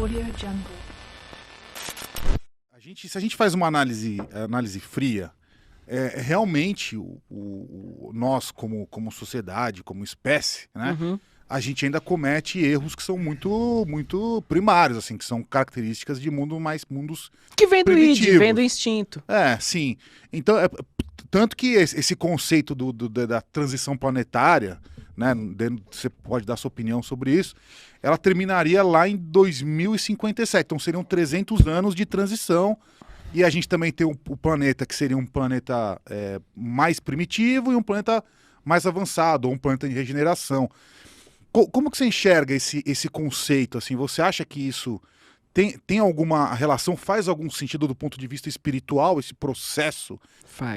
AudioJungle. Se a gente faz uma análise fria, realmente nós, como sociedade, como espécie, né, a gente ainda comete erros que são muito, muito primários, assim, que são características de mundos que vem do primitivos. id, vem do instinto. Sim. Então, tanto que esse conceito da transição planetária, né, você pode dar sua opinião sobre isso, ela terminaria lá em 2057. Então seriam 300 anos de transição. E a gente também tem o planeta, que seria um planeta mais primitivo e um planeta mais avançado, ou um planeta de regeneração. Como que você enxerga esse conceito? Assim, você acha que isso tem alguma relação, faz algum sentido do ponto de vista espiritual, esse processo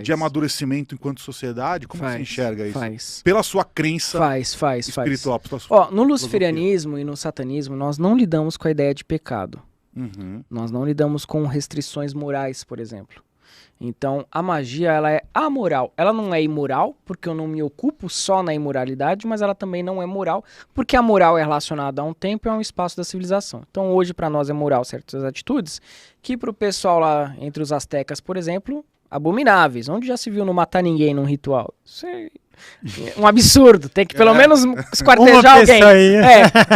de amadurecimento enquanto sociedade? Como você enxerga isso? Faz. Pela sua crença espiritual. No luciferianismo e no satanismo, nós não lidamos com a ideia de pecado. Nós não lidamos com restrições morais, por exemplo. Então, a magia, ela é amoral. Ela não é imoral, porque eu não me ocupo só na imoralidade, mas ela também não é moral, porque a moral é relacionada a um tempo e a um espaço da civilização. Então, hoje, para nós, é moral certas atitudes, que para o pessoal lá, entre os astecas, por exemplo, abomináveis. Onde já se viu não matar ninguém num ritual? Isso é um absurdo. Tem que pelo menos esquartejar alguém.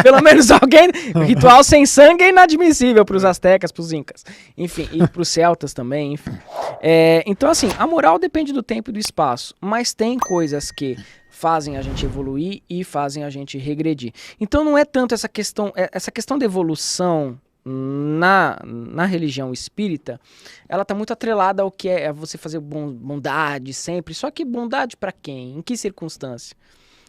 Pelo menos alguém. O ritual sem sangue é inadmissível para os astecas, para os incas. Enfim, e para os celtas também, enfim. Então, assim, a moral depende do tempo e do espaço. Mas tem coisas que fazem a gente evoluir e fazem a gente regredir. Então, não é tanto essa questão da evolução na religião espírita, ela está muito atrelada ao que é você fazer bondade sempre. Só que bondade para quem? Em que circunstância?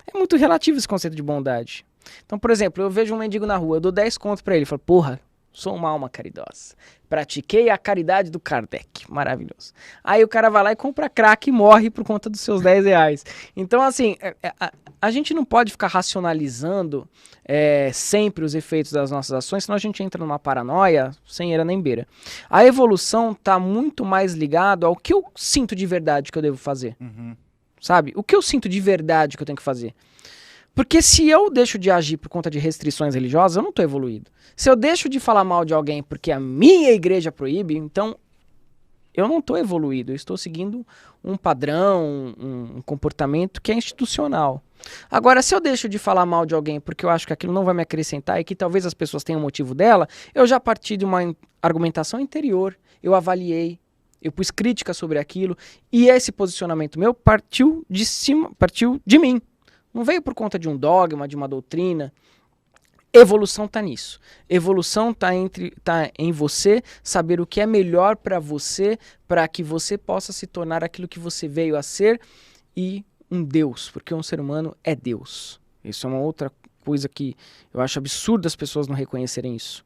É muito relativo esse conceito de bondade. Então, por exemplo, eu vejo um mendigo na rua, eu dou 10 contos para ele, falo, porra, sou uma alma caridosa. Pratiquei a caridade do Kardec. Maravilhoso. Aí o cara vai lá e compra crack e morre por conta dos seus 10 reais. Então, assim, a gente não pode ficar racionalizando sempre os efeitos das nossas ações, senão a gente entra numa paranoia sem eira nem beira. A evolução está muito mais ligado ao que eu sinto de verdade que eu devo fazer. Sabe? O que eu sinto de verdade que eu tenho que fazer. Porque se eu deixo de agir por conta de restrições religiosas, eu não estou evoluído. Se eu deixo de falar mal de alguém porque a minha igreja proíbe, então eu não estou evoluído. Eu estou seguindo um padrão, um comportamento que é institucional. Agora, se eu deixo de falar mal de alguém porque eu acho que aquilo não vai me acrescentar e que talvez as pessoas tenham motivo dela, eu já parti de uma argumentação interior, eu avaliei, eu pus crítica sobre aquilo e esse posicionamento meu partiu de mim. Não veio por conta de um dogma, de uma doutrina. Evolução está nisso. Evolução tá em você saber o que é melhor para você, para que você possa se tornar aquilo que você veio a ser e um Deus, porque um ser humano é Deus. Isso é uma outra coisa que eu acho absurdo as pessoas não reconhecerem isso.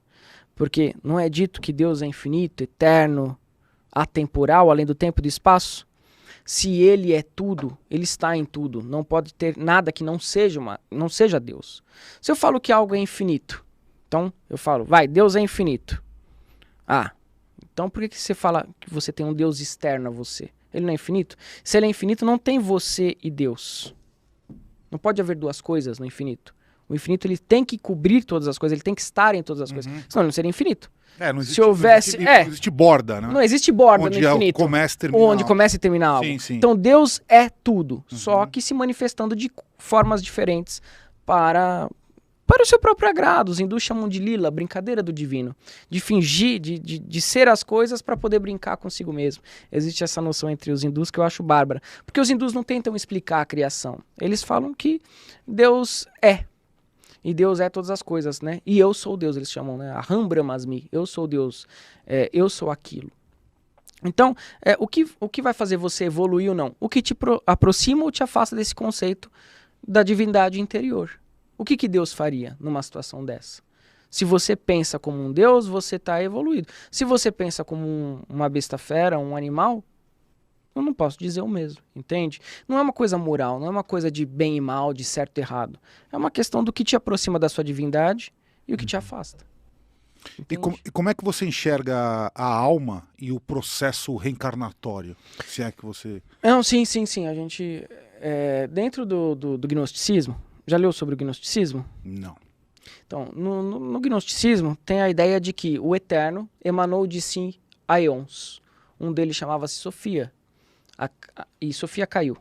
Porque não é dito que Deus é infinito, eterno, atemporal, além do tempo e do espaço? Se ele é tudo, ele está em tudo. Não pode ter nada que não seja Deus. Se eu falo que algo é infinito, então eu falo, Deus é infinito. Então por que você fala que você tem um Deus externo a você? Ele não é infinito? Se ele é infinito, não tem você e Deus. Não pode haver duas coisas no infinito. O infinito ele tem que cobrir todas as coisas, ele tem que estar em todas as coisas. Senão ele não seria infinito. Não existe, se houvesse, não existe borda, né? Não existe borda onde no infinito. Onde começa e termina algo. Sim. Então Deus é tudo, só que se manifestando de formas diferentes para o seu próprio agrado. Os hindus chamam de lila, brincadeira do divino. De fingir, de ser as coisas para poder brincar consigo mesmo. Existe essa noção entre os hindus que eu acho bárbara. Porque os hindus não tentam explicar a criação. Eles falam que Deus é. E Deus é todas as coisas, né? E eu sou Deus, eles chamam, né? Aham Brahmasmi, eu sou Deus, eu sou aquilo. Então, o que vai fazer você evoluir ou não? O que te aproxima ou te afasta desse conceito da divindade interior? O que Deus faria numa situação dessa? Se você pensa como um Deus, você está evoluído. Se você pensa como uma besta fera, um animal, eu não posso dizer o mesmo, entende? Não é uma coisa moral, não é uma coisa de bem e mal, de certo e errado. É uma questão do que te aproxima da sua divindade e o que te afasta. E como é que você enxerga a alma e o processo reencarnatório? Se é que você... Não, sim. A gente, dentro do gnosticismo, já leu sobre o gnosticismo? Não. Então, no gnosticismo, tem a ideia de que o Eterno emanou de si aeons. Um deles chamava-se Sofia. E Sofia caiu.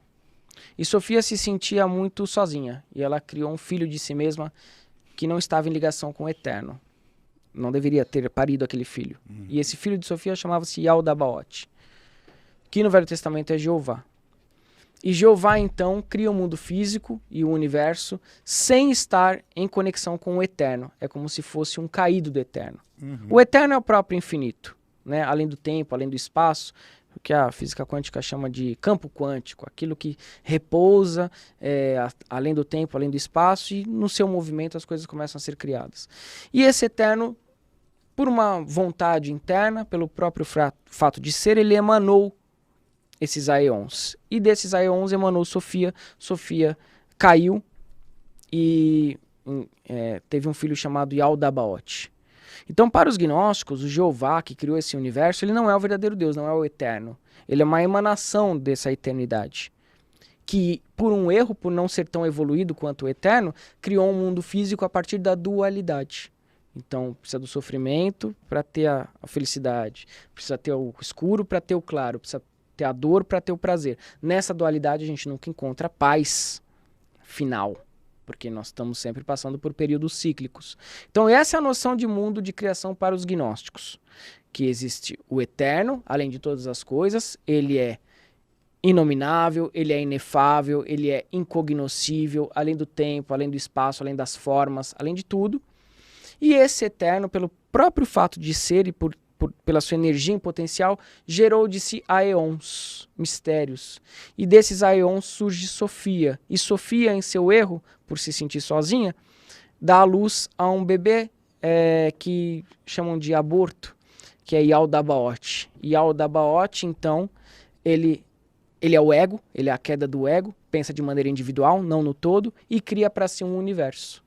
E Sofia se sentia muito sozinha. E ela criou um filho de si mesma que não estava em ligação com o Eterno. Não deveria ter parido aquele filho. E esse filho de Sofia chamava-se Yaldabaoth, que no Velho Testamento é Jeová. E Jeová, então, cria o mundo físico e o universo sem estar em conexão com o Eterno. É como se fosse um caído do Eterno. O Eterno é o próprio infinito, né? Além do tempo, além do espaço, o que a física quântica chama de campo quântico, aquilo que repousa além do tempo, além do espaço, e no seu movimento as coisas começam a ser criadas. E esse Eterno, por uma vontade interna, pelo próprio fato de ser, ele emanou esses aeons. E desses aeons emanou Sofia. Sofia caiu e teve um filho chamado Yaldabaoth. Então, para os gnósticos, o Jeová que criou esse universo, ele não é o verdadeiro Deus, não é o eterno. Ele é uma emanação dessa eternidade. Que, por um erro, por não ser tão evoluído quanto o eterno, criou um mundo físico a partir da dualidade. Então, precisa do sofrimento para ter a felicidade. Precisa ter o escuro para ter o claro. Precisa ter a dor para ter o prazer. Nessa dualidade a gente nunca encontra paz final, porque nós estamos sempre passando por períodos cíclicos. Então essa é a noção de mundo de criação para os gnósticos, que existe o eterno, além de todas as coisas, ele é inominável, ele é inefável, ele é incognoscível, além do tempo, além do espaço, além das formas, além de tudo. E esse eterno, pelo próprio fato de ser e pela sua energia em potencial, gerou de si aeons, mistérios. E desses aeons surge Sofia. E Sofia, em seu erro, por se sentir sozinha, dá à luz a um bebê que chamam de aborto, que é Yaldabaoth. Yaldabaoth, então, ele é o ego, ele é a queda do ego, pensa de maneira individual, não no todo, e cria para si um universo.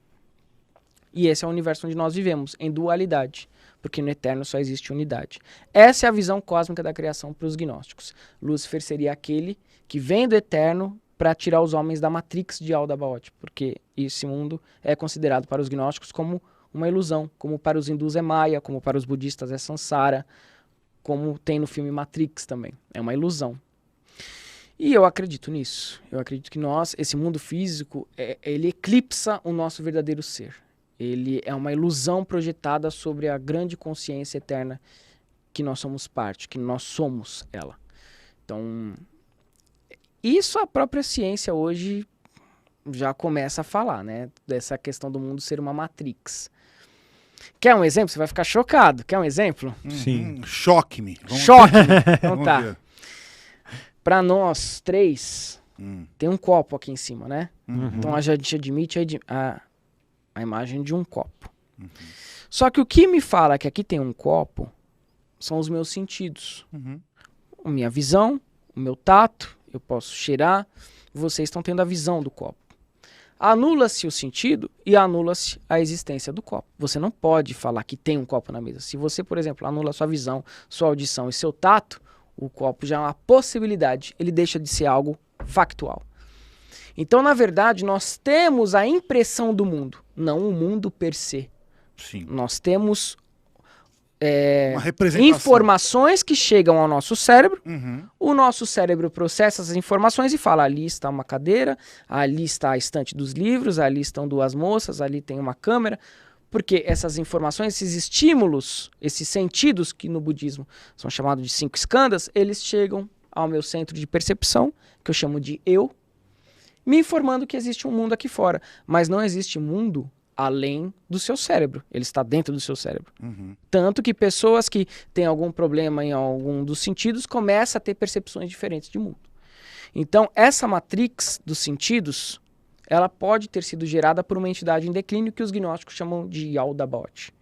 E esse é o universo onde nós vivemos, em dualidade, porque no eterno só existe unidade. Essa é a visão cósmica da criação para os gnósticos. Lúcifer seria aquele que vem do eterno para tirar os homens da matrix de Yaldabaoth, porque esse mundo é considerado para os gnósticos como uma ilusão, como para os hindus é Maya, como para os budistas é Sansara, como tem no filme Matrix também. É uma ilusão. E eu acredito nisso. Eu acredito que esse mundo físico, ele eclipsa o nosso verdadeiro ser. Ele é uma ilusão projetada sobre a grande consciência eterna que nós somos parte, que nós somos ela. Então, isso a própria ciência hoje já começa a falar, né? Dessa questão do mundo ser uma matrix. Quer um exemplo? Você vai ficar chocado. Quer um exemplo? Sim. Choque-me. Choque-me. Então tá. Para nós três, tem um copo aqui em cima, né? Então a gente admite a imagem de um copo. Só que o que me fala que aqui tem um copo são os meus sentidos. A minha visão, o meu tato, eu posso cheirar, vocês estão tendo a visão do copo. Anula-se o sentido e anula-se a existência do copo. Você não pode falar que tem um copo na mesa. Se você, por exemplo, anula sua visão, sua audição e seu tato, o copo já é uma possibilidade. Ele deixa de ser algo factual. Então, na verdade, nós temos a impressão do mundo, não o mundo per se. Sim. Nós temos uma representação. Informações que chegam ao nosso cérebro. O nosso cérebro processa essas informações e fala, ali está uma cadeira, ali está a estante dos livros, ali estão duas moças, ali tem uma câmera. Porque essas informações, esses estímulos, esses sentidos que no budismo são chamados de 5 skandhas, eles chegam ao meu centro de percepção, que eu chamo de eu, me informando que existe um mundo aqui fora. Mas não existe mundo além do seu cérebro. Ele está dentro do seu cérebro. Tanto que pessoas que têm algum problema em algum dos sentidos começam a ter percepções diferentes de mundo. Então, essa matrix dos sentidos, ela pode ter sido gerada por uma entidade em declínio que os gnósticos chamam de Yaldabaoth.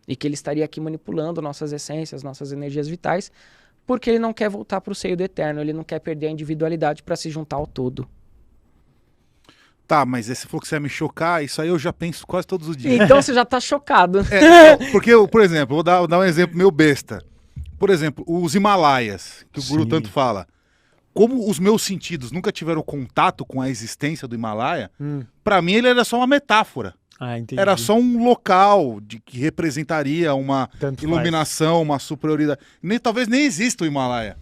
E que ele estaria aqui manipulando nossas essências, nossas energias vitais, porque ele não quer voltar para o seio do eterno, ele não quer perder a individualidade para se juntar ao todo. Tá, mas esse falou que você ia me chocar, isso aí eu já penso quase todos os dias. Então você já tá chocado. Porque, por exemplo, vou dar um exemplo meu besta. Por exemplo, os Himalaias, que o Guru tanto fala. Como os meus sentidos nunca tiveram contato com a existência do Himalaia, pra mim ele era só uma metáfora. entendi. Era só um local que representaria uma Tanto iluminação, uma superioridade. Talvez nem exista o Himalaia.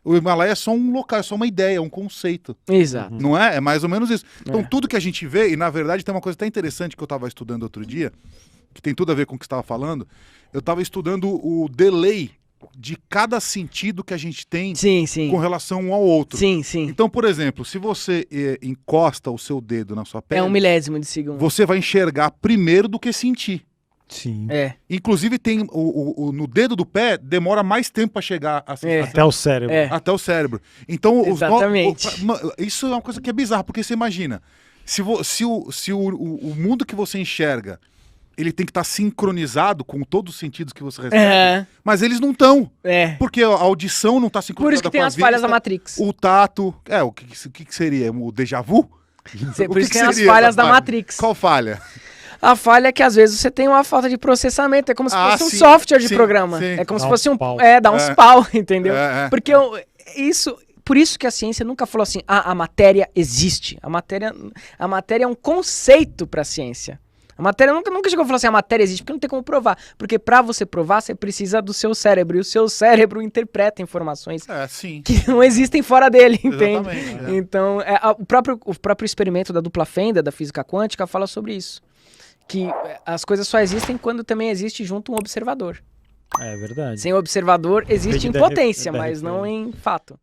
O Himalaia é só um local, é só uma ideia, um conceito. Exato. Não é? É mais ou menos isso. Então, tudo que a gente vê, e na verdade tem uma coisa até interessante que eu estava estudando outro dia, que tem tudo a ver com o que você estava falando. Eu estava estudando o delay de cada sentido que a gente tem com relação um ao outro. Sim, sim. Então, por exemplo, se você encosta o seu dedo na sua pele... É 1 milésimo de segundo. Você vai enxergar primeiro do que sentir. Sim. Inclusive, tem no dedo do pé, demora mais tempo para chegar a sensação. Até o cérebro. Até o cérebro. Então, exatamente. Isso é uma coisa que é bizarra, porque você imagina, se o mundo que você enxerga, ele tem que estar sincronizado com todos os sentidos que você recebe, mas eles não estão. Porque a audição não está sincronizada. Por isso que tem as falhas da Matrix. O tato... o que seria? O déjà vu? Por isso que tem as falhas da Matrix. Qual falha? A falha é que às vezes você tem uma falta de processamento. É como se fosse um software de programa. É como se fosse dá uns pau, entendeu? Porque por isso que a ciência nunca falou assim, a matéria existe. A matéria é um conceito para a ciência. A matéria nunca chegou a falar assim, a matéria existe, porque não tem como provar. Porque para você provar, você precisa do seu cérebro. E o seu cérebro interpreta informações que não existem fora dele, entende? Então, o próprio experimento da dupla fenda, da física quântica, fala sobre isso. Que as coisas só existem quando também existe junto um observador. É verdade. Sem observador existe em potência, mas não em fato.